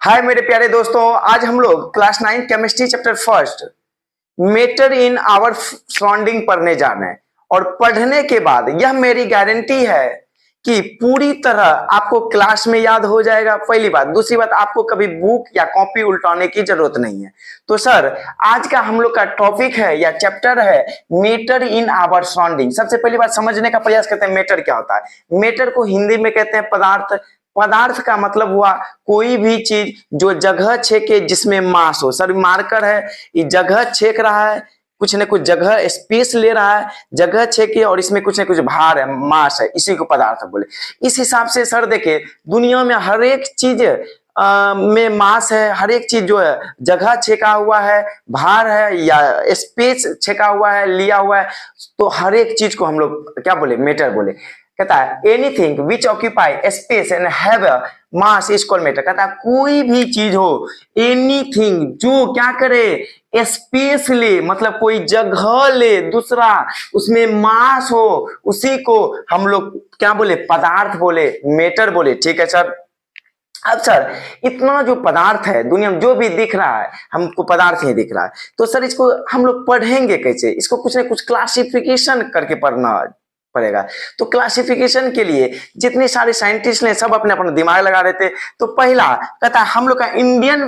हाय मेरे प्यारे दोस्तों, आज हम लोग class 9 chemistry chapter first matter in our surrounding पढ़ने जा रहे हैं। और पढ़ने के बाद यह मेरी गारंटी है कि पूरी तरह आपको क्लास में याद हो जाएगा। पहली बात। दूसरी बात, आपको कभी बुक या कॉपी उल्टाने की जरूरत नहीं है। तो सर, आज का हम लोग का टॉपिक है या चैप्टर है मेटर इन आवर सराउंडिंग। सबसे पहली बात समझने का प्रयास करते हैं मेटर क्या होता है। मेटर को हिंदी में कहते हैं पदार्थ। पदार्थ का मतलब हुआ कोई भी चीज जो जगह छेके, जिसमें मास हो। सर, मार्कर है, ये जगह छेक रहा है, कुछ न कुछ जगह स्पेस ले रहा है, जगह छेके, और इसमें कुछ न कुछ भार है, मास है, इसी को पदार्थ बोले। इस हिसाब से सर देखिए, दुनिया में हर एक चीज में मास है, हर एक चीज जो है जगह छेका हुआ है, भार है या स्पेस छेका हुआ है, लिया हुआ है। तो हर एक चीज को हम लोग क्या बोले? मेटर बोले। कहता है anything which occupy space and have a mass is called matter. कहता है कोई भी चीज हो, एनीथिंग जो क्या करे, स्पेस ले, मतलब कोई जगह ले, दूसरा उसमें मास हो, उसी को हम लोग क्या बोले? पदार्थ बोले, मेटर बोले। ठीक है सर। अब सर, इतना जो पदार्थ है दुनिया में, जो भी दिख रहा है हमको पदार्थ ही दिख रहा है। तो सर, इसको हम लोग पढ़ेंगे कैसे? इसको कुछ ना कुछ क्लासिफिकेशन करके पढ़ना पड़ेगा। तो क्लासिफिकेशन के लिए जितने सारे साइंटिस्ट ने सब अपने अपना दिमाग लगा रहे थे। तो पहला कहता है, हम लोग का इंडियन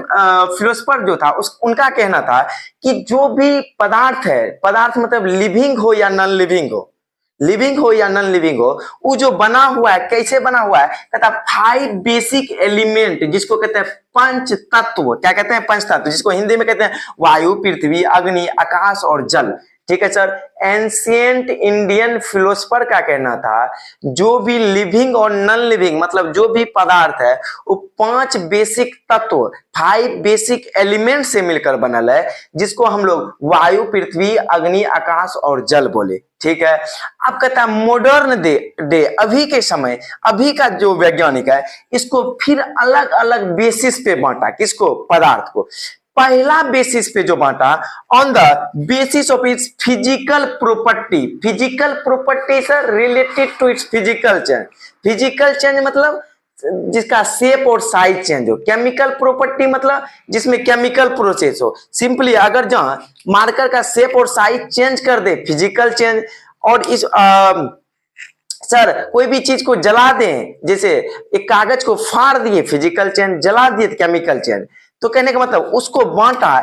फिलोसफर जो था उनका कहना था कि जो भी पदार्थ है, पदार्थ मतलब लिविंग हो या नॉन लिविंग हो, लिविंग हो या नॉन लिविंग हो, वो जो बना हुआ है, कैसे बना हुआ है? कहता है 5 बेसिक एलिमेंट, जिसको कहते हैं पंच तत्व। क्या कहते हैं? पंच तत्व, जिसको हिंदी में कहते हैं वायु, पृथ्वी, अग्नि, आकाश और जल। ठीक है सर। एंशिएंट इंडियन फिलोसफर का कहना था जो भी लिविंग और नॉन लिविंग, मतलब जो भी पदार्थ है, वो 5 बेसिक तत्व, 5 बेसिक एलिमेंट से मिलकर बनल है, जिसको हम लोग वायु, पृथ्वी, अग्नि, आकाश और जल बोले। ठीक है। अब कहता है मॉडर्न डे अभी के समय, अभी का जो वैज्ञानिक है, इसको फिर अलग अलग बेसिस पे बांटा। किसको? पदार्थ को। पहला बेसिस पे जो बांटा, on the basis of its physical property. Physical property sir related to its physical change. Physical change मतलब जिसका शेप और साइज चेंज हो। केमिकल प्रॉपर्टी मतलब जिसमें केमिकल प्रोसेस हो। सिंपली अगर जहां मार्कर का शेप और साइज चेंज कर दे, फिजिकल चेंज। और इस सर, कोई भी चीज को जला दें, जैसे एक कागज को फाड़ दिए, फिजिकल चेंज, जला दिए, केमिकल चेंज। तो कहने का मतलब उसको बांटा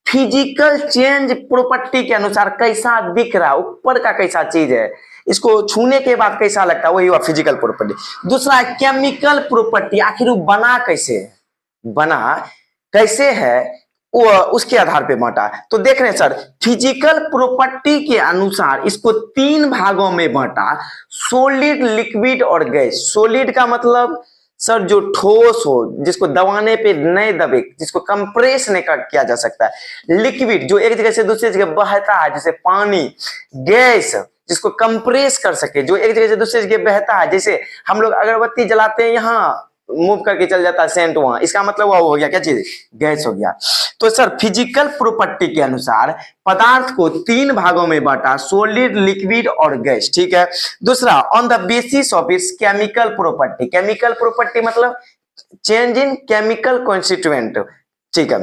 फिजिकल चेंज प्रॉपर्टी के अनुसार, कैसा दिख रहा है, ऊपर का कैसा चीज है, इसको छूने के बाद कैसा लगता है, वही हुआ फिजिकल प्रॉपर्टी। दूसरा है केमिकल प्रॉपर्टी, आखिर वो बना कैसे है, बना कैसे है, वो उसके आधार पे बांटा। तो देख रहे हैं सर, फिजिकल प्रॉपर्टी के अनुसार इसको 3 भागों में बांटा, सॉलिड, लिक्विड और गैस। सॉलिड का मतलब सर जो ठोस हो, जिसको दबाने पे नहीं दबे, जिसको कंप्रेस नहीं किया जा सकता है। लिक्विड जो एक जगह से दूसरी जगह बहता है, जैसे पानी। गैस जिसको कंप्रेस कर सके, जो एक जगह से दूसरी जगह बहता है, जैसे हम लोग अगरबत्ती जलाते हैं, यहाँ मूव करके चल जाता है सेंट वहां, इसका मतलब वो हो गया क्या चीज? गैस हो गया। तो सर, फिजिकल प्रॉपर्टी के अनुसार पदार्थ को 3 भागों में बांटा, सॉलिड, लिक्विड और गैस। ठीक है। दूसरा, on the basis of it's chemical property. Chemical property मतलब चेंज इन केमिकल कॉन्स्टिट्यूएंट। ठीक है।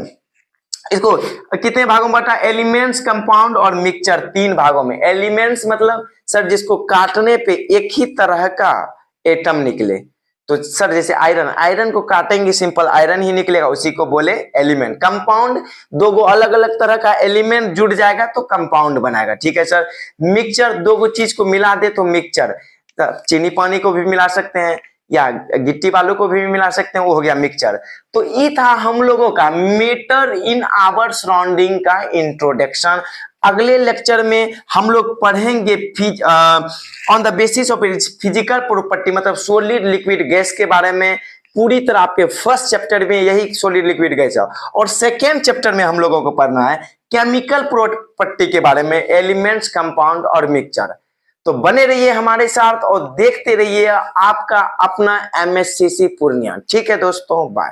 इसको कितने भागों में बांटा? एलिमेंट्स, कंपाउंड और मिक्सचर, 3 भागों में। एलिमेंट्स मतलब सर जिसको काटने पे एक ही तरह का एटम निकले। तो सर जैसे आयरन, आयरन को काटेंगे सिंपल आयरन ही निकलेगा, उसी को बोले एलिमेंट। कंपाउंड, 2 अलग अलग तरह का एलिमेंट जुड़ जाएगा तो कंपाउंड बनाएगा। ठीक है सर। मिक्सचर, 2 चीज को मिला दे तो मिक्सचर। चीनी पानी को भी मिला सकते हैं या गिट्टी बालू को भी मिला सकते हैं, वो हो गया मिक्सचर। तो ये था हम लोगों का मेटर इन आवर सराउंडिंग का इंट्रोडक्शन। अगले लेक्चर में हम लोग पढ़ेंगे on the basis of physical property, मतलब सॉलिड, लिक्विड, गैस के बारे में। पूरी तरह आपके फर्स्ट चैप्टर में यही सॉलिड, लिक्विड, गैस है। और सेकेंड चैप्टर में हम लोगों को पढ़ना है केमिकल प्रॉपर्टी के बारे में, एलिमेंट्स, कंपाउंड और मिक्सचर। तो बने रहिए हमारे साथ और देखते रहिए आपका अपना MSCC पूर्णिया। ठीक है दोस्तों, बाय।